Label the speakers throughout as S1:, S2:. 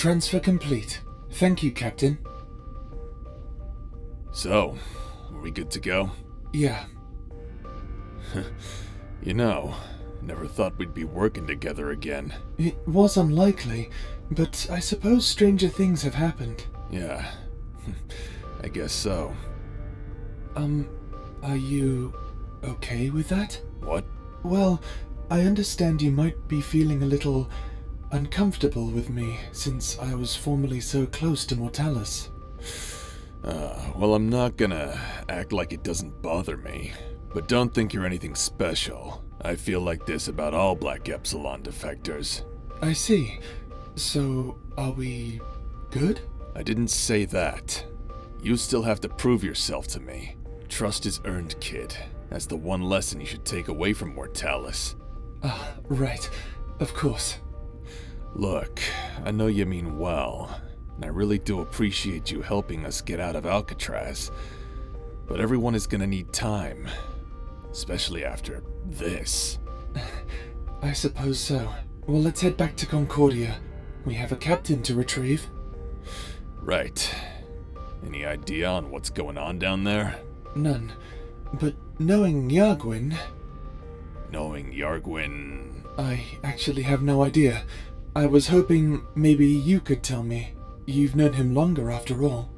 S1: Transfer complete. Thank you, Captain.
S2: So, are we good to go?
S1: Yeah.
S2: You know, never thought we'd be working together again.
S1: It was unlikely, but I suppose stranger things have happened.
S2: Yeah, I guess so.
S1: Are you okay with that?
S2: What?
S1: Well, I understand you might be feeling a little uncomfortable with me since I was formerly so close to Mortalis.
S2: Well, I'm not gonna act like it doesn't bother me, but don't think you're anything special. I feel like this about all Black Epsilon defectors.
S1: I see. So, are we good?
S2: I didn't say that. You still have to prove yourself to me. Trust is earned, kid. That's the one lesson you should take away from Mortalis.
S1: Ah, right. Of course.
S2: Look, I know you mean well, and I really do appreciate you helping us get out of Alcatraz, but everyone is gonna need time, especially after this.
S1: I suppose so. Well, let's head back to Concordia. We have a captain to retrieve.
S2: Right. Any idea on what's going on down there?
S1: None. But knowing Yargwynn...
S2: Knowing Yargwynn...
S1: I actually have no idea. I was hoping maybe you could tell me. You've known him longer after all.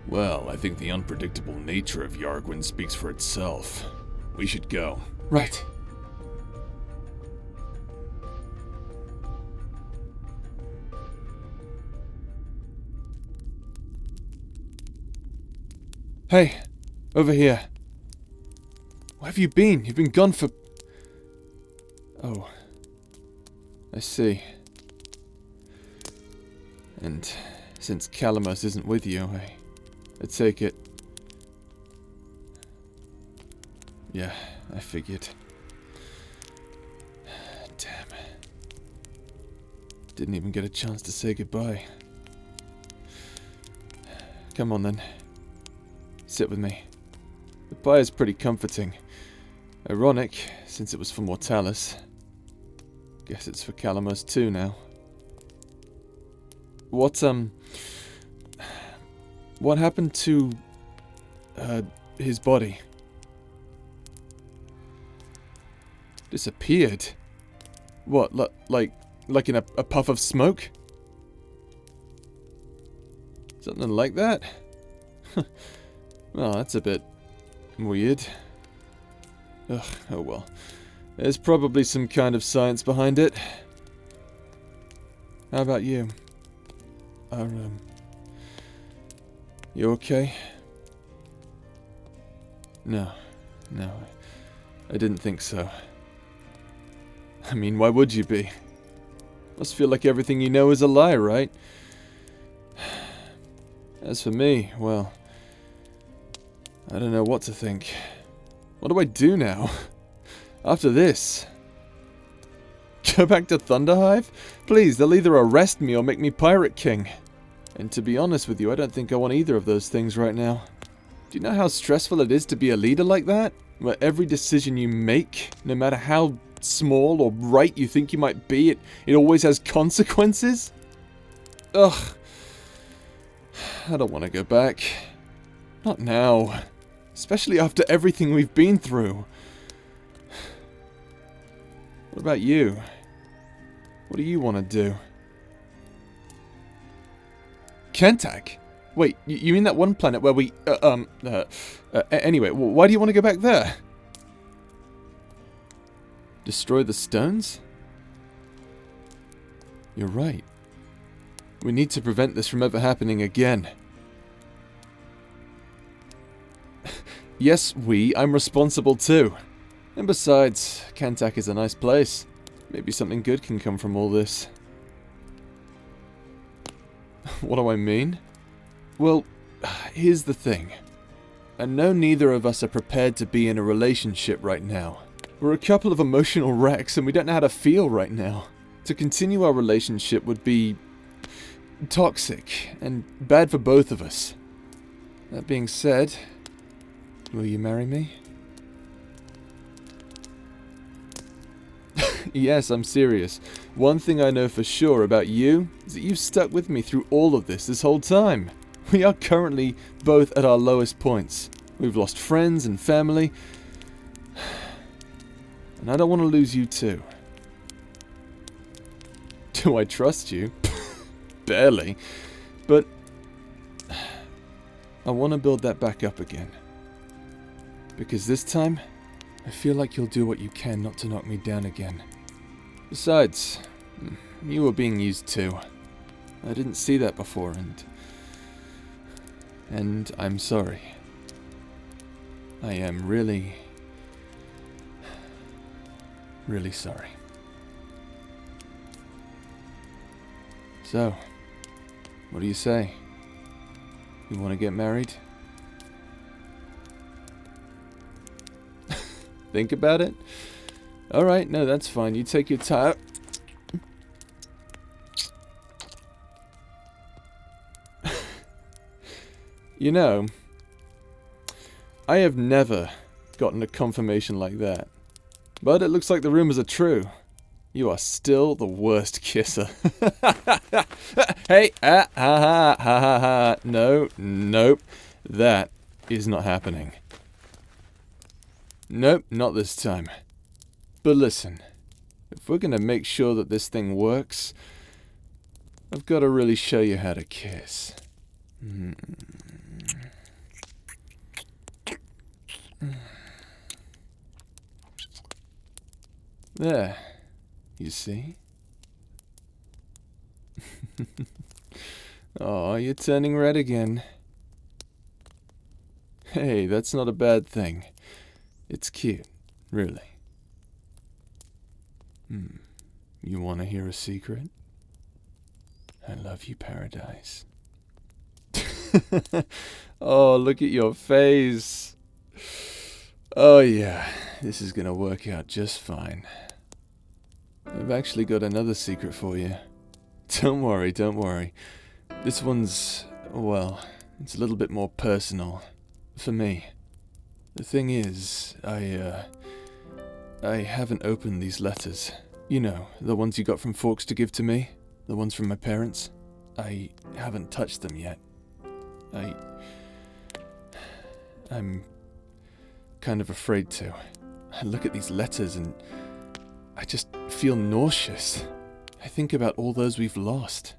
S2: Well, I think the unpredictable nature of Yargwynn speaks for itself. We should go.
S1: Right. Hey, over here. Where have you been? You've been gone for... Oh. I see. And since Calamus isn't with you, I take it... Yeah, I figured. Damn. Didn't even get a chance to say goodbye. Come on then. Sit with me. The pie is pretty comforting. Ironic, since it was for Mortalis. Guess it's for Calamus too now. What happened to, his body? Disappeared? What, like in a puff of smoke? Something like that? Well, that's a bit weird. Ugh, oh well. There's probably some kind of science behind it. How about you? You okay? No, I didn't think so. I mean, why would you be? Must feel like everything you know is a lie, right? As for me, well, I don't know what to think. What do I do now? After this? Go back to Thunderhive? Please, they'll either arrest me or make me Pirate King. And to be honest with you, I don't think I want either of those things right now. Do you know how stressful it is to be a leader like that? Where every decision you make, no matter how small or right you think you might be, it always has consequences? Ugh. I don't want to go back. Not now. Especially after everything we've been through. What about you? What do you want to do? Kentak? Wait, you mean that one planet where we... anyway, why do you want to go back there? Destroy the stones? You're right. We need to prevent this from ever happening again. Yes, I'm responsible too. And besides, Kentak is a nice place. Maybe something good can come from all this. What do I mean? Well, here's the thing. I know neither of us are prepared to be in a relationship right now. We're a couple of emotional wrecks and we don't know how to feel right now. To continue our relationship would be toxic and bad for both of us. That being said, will you marry me? Yes, I'm serious. One thing I know for sure about you is that you've stuck with me through all of this whole time. We are currently both at our lowest points. We've lost friends and family. And I don't want to lose you too. Do I trust you? Barely. But I want to build that back up again. Because this time, I feel like you'll do what you can not to knock me down again. Besides, you were being used too. I didn't see that before, and I'm sorry. I am really sorry. So, what do you say? You want to get married? Think about it? Alright, no, that's fine. You take your time. You know, I have never gotten a confirmation like that. But it looks like the rumors are true. You are still the worst kisser. Hey, ha ha ha ha. No, nope. That is not happening. Nope, not this time. But listen, if we're gonna make sure that this thing works, I've got to really show you how to kiss. There, you see? Oh, you're turning red again. Hey, that's not a bad thing. It's cute, really. You want to hear a secret? I love you, Paradise. Oh, look at your face. Oh yeah, this is gonna work out just fine. I've actually got another secret for you. Don't worry, don't worry. This one's, well, it's a little bit more personal. For me. The thing is, I haven't opened these letters. You know, the ones you got from Forks to give to me? The ones from my parents? I haven't touched them yet. I'm kind of afraid to. I look at these letters and I just feel nauseous. I think about all those we've lost.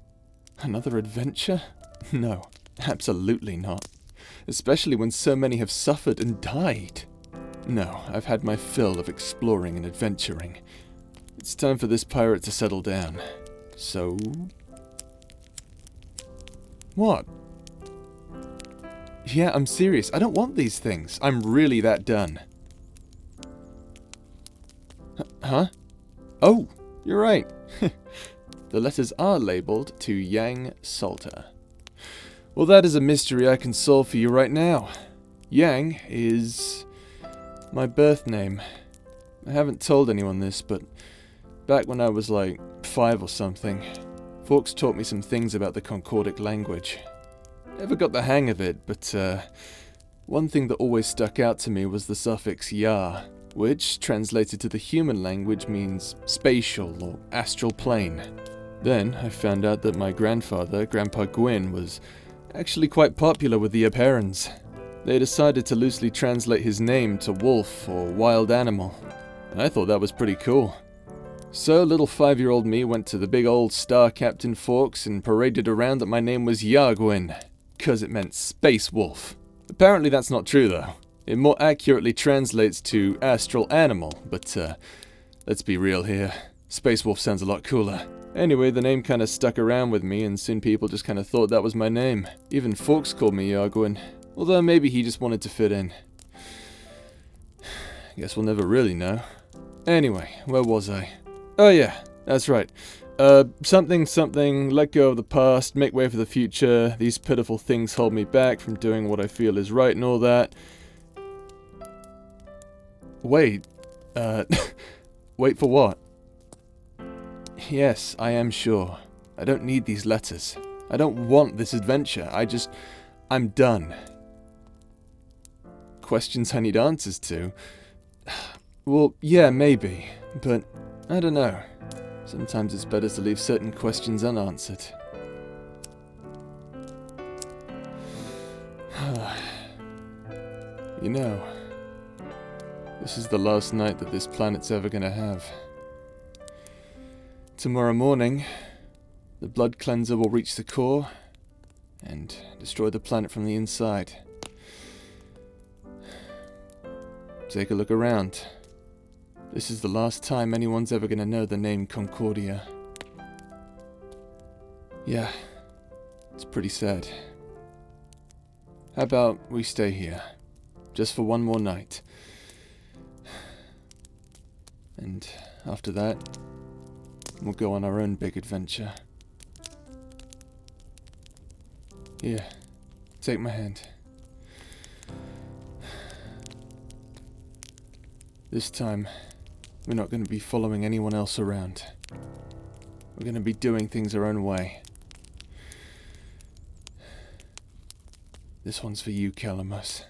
S1: Another adventure? No, absolutely not. Especially when so many have suffered and died. No, I've had my fill of exploring and adventuring. It's time for this pirate to settle down. So... What? Yeah, I'm serious. I don't want these things. I'm really that done. Huh? Oh, you're right. The letters are labeled to Yang Salter. Well, that is a mystery I can solve for you right now. Yang is my birth name. I haven't told anyone this, but back when I was like 5 or something, Forks taught me some things about the Concordic language. Never got the hang of it, but one thing that always stuck out to me was the suffix ya, which, translated to the human language, means spatial or astral plane. Then I found out that my grandfather, Grandpa Gwyn, was actually quite popular with the Eperons. They decided to loosely translate his name to wolf or wild animal, and I thought that was pretty cool. So little 5-year-old me went to the big old star Captain Forks and paraded around that my name was Yargwynn, 'cause it meant space wolf. Apparently that's not true though. It more accurately translates to astral animal, but let's be real here. Space wolf sounds a lot cooler. Anyway, the name kinda stuck around with me, and soon people just kinda thought that was my name. Even Forks called me Yargwynn, although maybe he just wanted to fit in. Guess we'll never really know. Anyway, where was I? Oh yeah, that's right. Something, let go of the past, make way for the future, these pitiful things hold me back from doing what I feel is right and all that. Wait, wait for what? Yes, I am sure. I don't need these letters. I don't want this adventure. I'm done. Questions I need answers to? Well, yeah, maybe. But I don't know. Sometimes it's better to leave certain questions unanswered. You know, this is the last night that this planet's ever gonna have. Tomorrow morning, the blood cleanser will reach the core and destroy the planet from the inside. Take a look around. This is the last time anyone's ever gonna know the name Concordia. Yeah, it's pretty sad. How about we stay here, just for one more night? And after that, we'll go on our own big adventure. Here, take my hand. This time, we're not going to be following anyone else around. We're going to be doing things our own way. This one's for you, Calamos.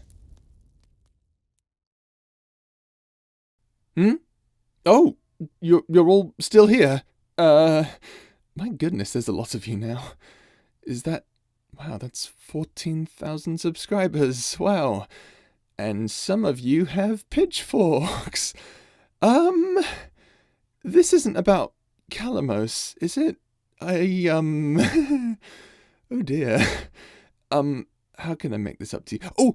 S1: Oh, you're all still here? My goodness, there's a lot of you now. Is that... Wow, that's 14,000 subscribers. Wow. And some of you have pitchforks. This isn't about Calamos, is it? Oh dear. How can I make this up to you? Oh,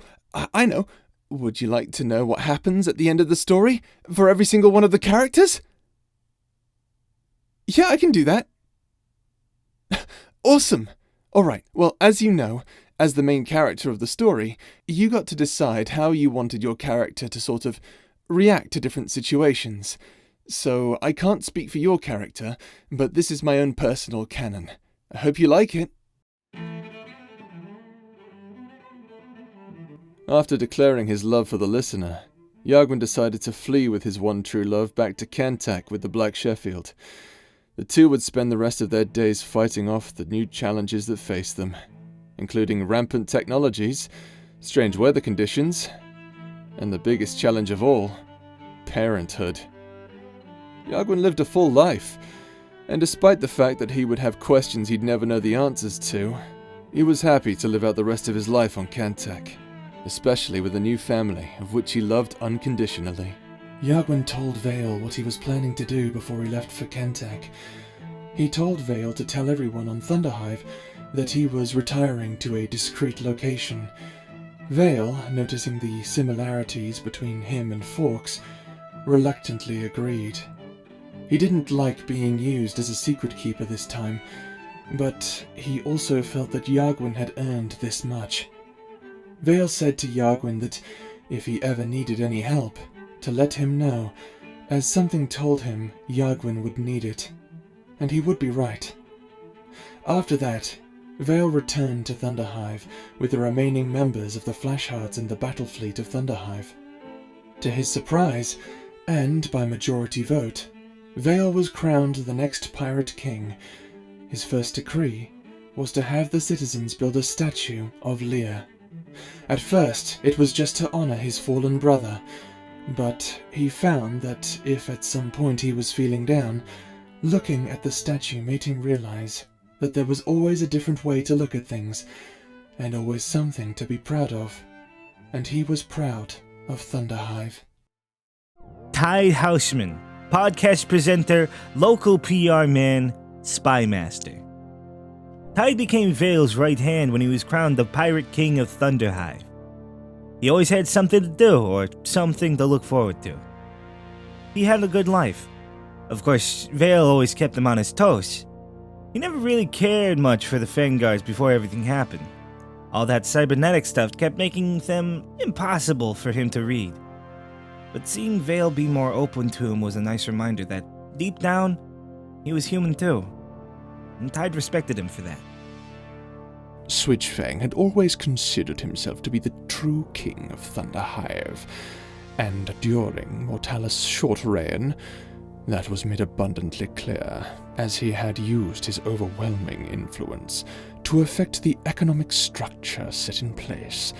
S1: I know. Would you like to know what happens at the end of the story for every single one of the characters? Yeah, I can do that. Awesome. Alright, well, as you know, as the main character of the story, you got to decide how you wanted your character to sort of react to different situations. So I can't speak for your character, but this is my own personal canon. I hope you like it. After declaring his love for the listener, Yargwynn decided to flee with his one true love back to Cantac with the Black Sheffield. The two would spend the rest of their days fighting off the new challenges that faced them, including rampant technologies, strange weather conditions, and the biggest challenge of all, parenthood. Yargwynn lived a full life, and despite the fact that he would have questions he'd never know the answers to, he was happy to live out the rest of his life on Cantac, especially with a new family of which he loved unconditionally. Yargwynn told Vale what he was planning to do before he left for Cantac. He told Vale to tell everyone on Thunderhive that he was retiring to a discreet location. Vale, noticing the similarities between him and Fawkes, reluctantly agreed. He didn't like being used as a secret keeper this time, but he also felt that Yargwynn had earned this much. Vale said to Yargwynn that if he ever needed any help, to let him know, as something told him Yargwynn would need it. And he would be right. After that, Vale returned to Thunderhive with the remaining members of the Flashhearts and the battle fleet of Thunderhive. To his surprise, and by majority vote, Vale was crowned the next Pirate King. His first decree was to have the citizens build a statue of Lear. At first, it was just to honor his fallen brother, but he found that if at some point he was feeling down, looking at the statue made him realize that there was always a different way to look at things, and always something to be proud of. And he was proud of Thunderhive.
S3: Ty Hausman, podcast presenter, local PR man, spy master. Ty became Vale's right hand when he was crowned the Pirate King of Thunderhive. He always had something to do, or something to look forward to. He had a good life. Of course, Vale always kept him on his toes. He never really cared much for the Fangars before everything happened. All that cybernetic stuff kept making them impossible for him to read. But seeing Vale be more open to him was a nice reminder that, deep down, he was human too. And Tide respected him for that.
S2: Switchfang had always considered himself to be the true king of Thunderhive, and during Mortalis' short reign, that was made abundantly clear, as he had used his overwhelming influence to affect the economic structure set in place.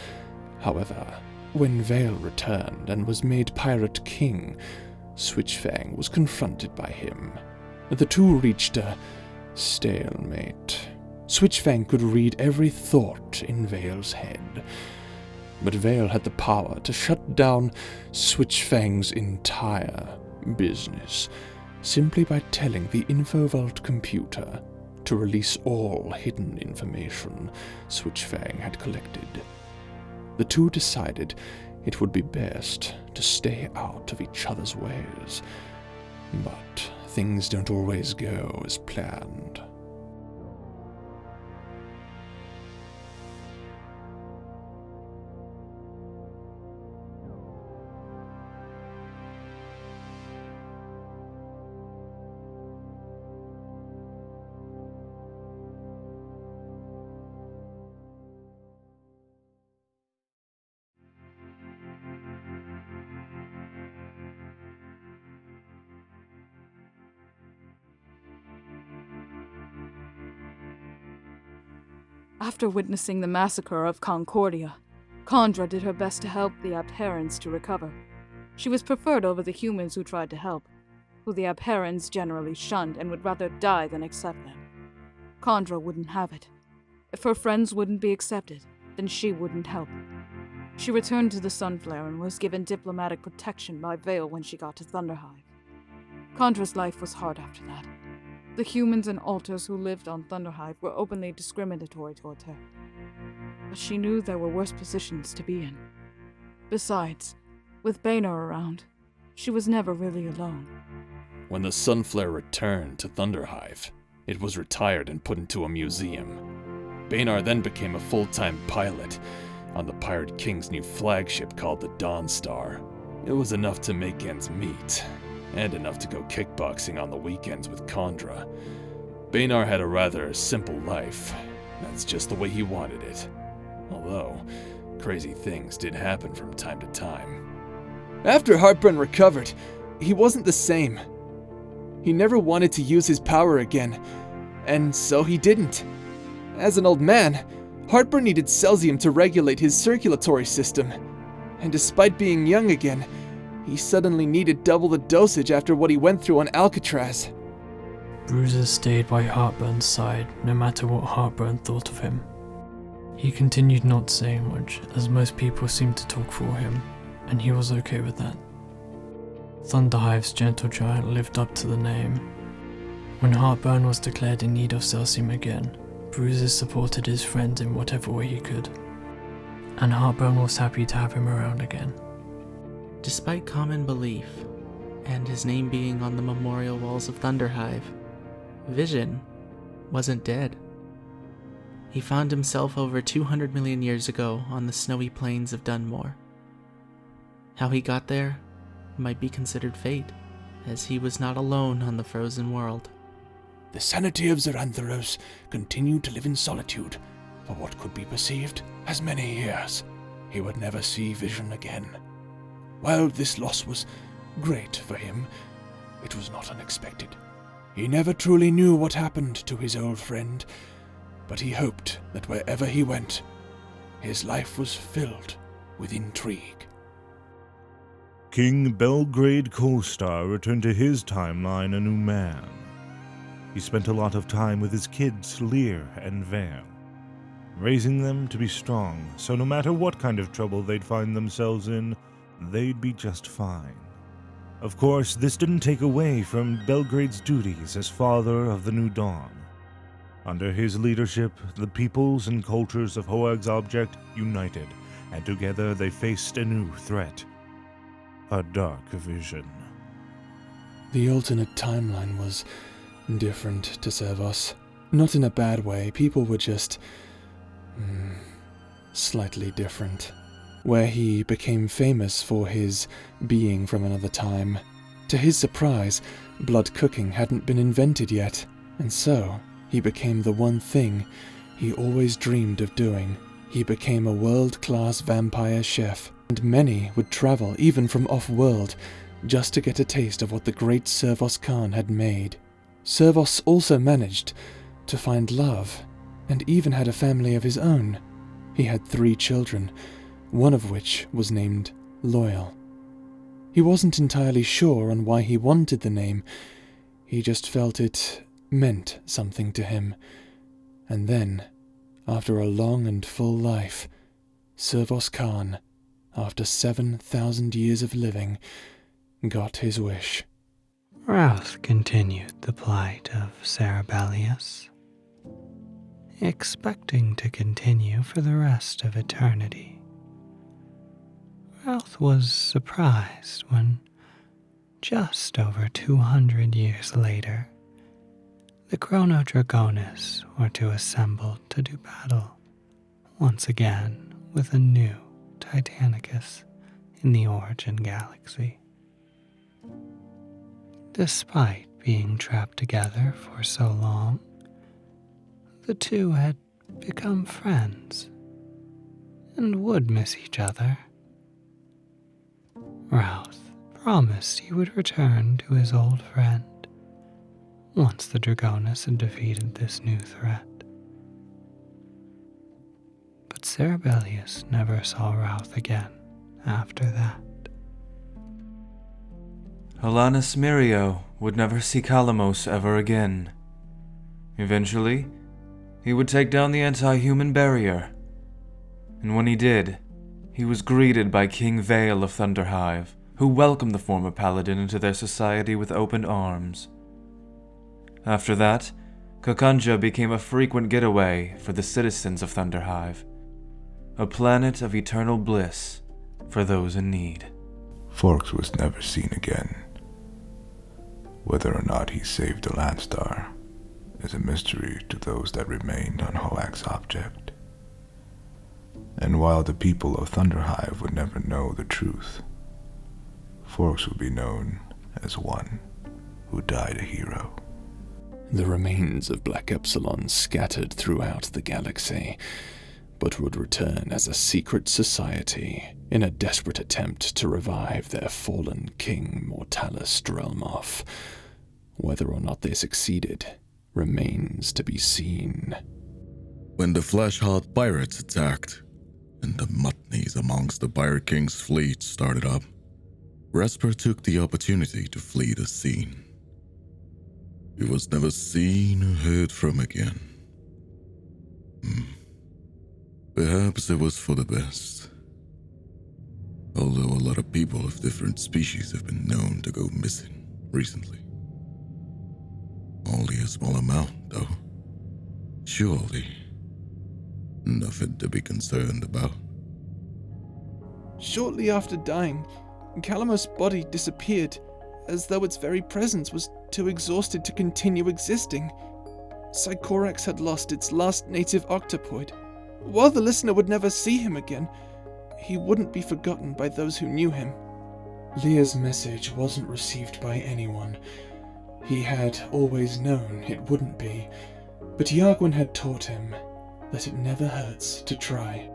S2: However, when Vale returned and was made Pirate King, Switchfang was confronted by him. The two reached a stalemate. Switchfang could read every thought in Vale's head, but Vale had the power to shut down Switchfang's entire business simply by telling the InfoVault computer to release all hidden information Switchfang had collected. The two decided it would be best to stay out of each other's ways, but things don't always go as planned.
S4: After witnessing the massacre of Concordia, Condra did her best to help the Abherans to recover. She was preferred over the humans who tried to help, who the Abherans generally shunned and would rather die than accept them. Condra wouldn't have it. If her friends wouldn't be accepted, then she wouldn't help. She returned to the Sunflare and was given diplomatic protection by Vale when she got to Thunderhive. Condra's life was hard after that. The humans and alters who lived on Thunderhive were openly discriminatory towards her. But she knew there were worse positions to be in. Besides, with Baynor around, she was never really alone.
S2: When the Sunflare returned to Thunderhive, it was retired and put into a museum. Baynor then became a full-time pilot on the Pirate King's new flagship called the Dawnstar. It was enough to make ends meet, and enough to go kickboxing on the weekends with Condra. Baynor had a rather simple life. That's just the way he wanted it. Although, crazy things did happen from time to time.
S1: After Heartburn recovered, he wasn't the same. He never wanted to use his power again, and so he didn't. As an old man, Heartburn needed Celsium to regulate his circulatory system, and despite being young again, he suddenly needed double the dosage after what he went through on Alcatraz.
S5: Bruiser stayed by Heartburn's side no matter what Heartburn thought of him. He continued not saying much, as most people seemed to talk for him, and he was okay with that. Thunderhive's gentle giant lived up to the name. When Heartburn was declared in need of Celsium again, Bruiser supported his friend in whatever way he could, and Heartburn was happy to have him around again.
S6: Despite common belief, and his name being on the memorial walls of Thunderhive, Vision wasn't dead. He found himself over 200 million years ago on the snowy plains of Dunmore. How he got there might be considered fate, as he was not alone on the frozen world.
S2: The sanity of Xerantheros continued to live in solitude for what could be perceived as many years. He would never see Vision again. While this loss was great for him, it was not unexpected. He never truly knew what happened to his old friend, but he hoped that wherever he went, his life was filled with intrigue.
S7: King Belgrade Coalstar returned to his timeline a new man. He spent a lot of time with his kids, Lear and Vale, raising them to be strong, so no matter what kind of trouble they'd find themselves in, they'd be just fine. Of course, this didn't take away from Belgrade's duties as father of the New Dawn. Under his leadership, the peoples and cultures of Hoag's object united, and together they faced a new threat. A dark vision.
S1: The alternate timeline was different to Servos. Not in a bad way, people were just slightly different. Where he became famous for his being from another time. To his surprise, blood cooking hadn't been invented yet, and so he became the one thing he always dreamed of doing. He became a world-class vampire chef, and many would travel even from off-world just to get a taste of what the great Servos Khan had made. Servos also managed to find love, and even had a family of his own. He had 3 children, one of which was named Loyal. He wasn't entirely sure on why he wanted the name. He just felt it meant something to him. And then, after a long and full life, Servos Khan, after 7,000 years of living, got his wish.
S8: Routh continued the plight of Cerebellius, expecting to continue for the rest of eternity. Routh was surprised when, just over 200 years later, the Chronodragonis were to assemble to do battle once again with a new Titanicus in the Origin Galaxy. Despite being trapped together for so long, the two had become friends and would miss each other. Routh promised he would return to his old friend once the Dragonis had defeated this new threat. But Cerebellius never saw Routh again after that.
S9: Alanis Mirio would never see Kalamos ever again. Eventually, he would take down the anti-human barrier. And when he did, he was greeted by King Vale of Thunderhive, who welcomed the former paladin into their society with open arms. After that, Kokanja became a frequent getaway for the citizens of Thunderhive, a planet of eternal bliss for those in need.
S10: Forks was never seen again. Whether or not he saved the Landstar is a mystery to those that remained on Hoag's object. And while the people of Thunderhive would never know the truth, Forks would be known as one who died a hero.
S2: The remains of Black Epsilon scattered throughout the galaxy, but would return as a secret society in a desperate attempt to revive their fallen king Mortalis Drelmoff. Whether or not they succeeded remains to be seen.
S11: When the flesh-hot pirates attacked, and the mutneys amongst the Pirate King's fleet started up, Resper took the opportunity to flee the scene. He was never seen or heard from again. Perhaps it was for the best. Although a lot of people of different species have been known to go missing recently. Only a small amount, though. Surely, nothing to be concerned about.
S1: Shortly after dying, Kalamos' body disappeared, as though its very presence was too exhausted to continue existing. Psychorax had lost its last native octopoid. While the listener would never see him again, he wouldn't be forgotten by those who knew him. Leah's message wasn't received by anyone. He had always known it wouldn't be, but Yargwynn had taught him that it never hurts to try.